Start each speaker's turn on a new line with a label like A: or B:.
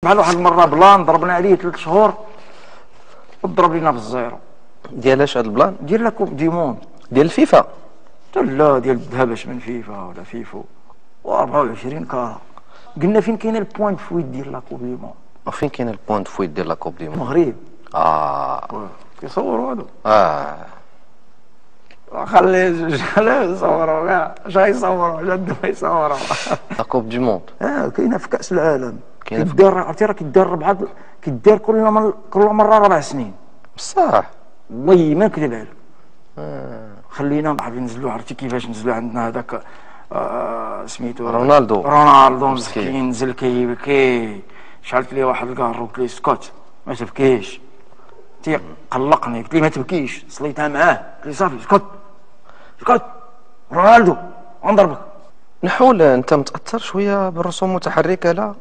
A: بحال واحد المره بلان ضربنا عليه 3 شهور وضرب لينا في الزيرو.
B: ديال اش هاد البلان؟
A: ديال لا كوب دي موند
B: ديال الفيفا؟
A: لا ديال الذهبش من فيفا ولا فيفو و24 كاره. قلنا فين كاين البوينت فويت ديال لا كوب دي موند.
B: وفين كاين البوينت فويت ديال لا كوب دي موند؟
A: المغرب. كيصوروا هادو. خلي يصوروا كاع اش غيصوروا جد ما يصوروا.
B: لا كوب دي موند
A: كاينه في كاس العالم. كيدار عرفتي راه كيدار كيدار كل مره 4 سنين.
B: بصح
A: والله ما نكذب عليك. خلينا عارفين ننزلوا عرفتي كيفاش نزلوا عندنا هذاك سميتو رونالدو مسكين نزل كيبكي شعلت ليه واحد الكار قلت ليه اسكت ما تبكيش. قلقني قلت ليه ما تبكيش صليتها معاه قلت لي صافي اسكت رونالدو غنضربك.
B: نحول انت متاثر شويه بالرسوم المتحركه لا؟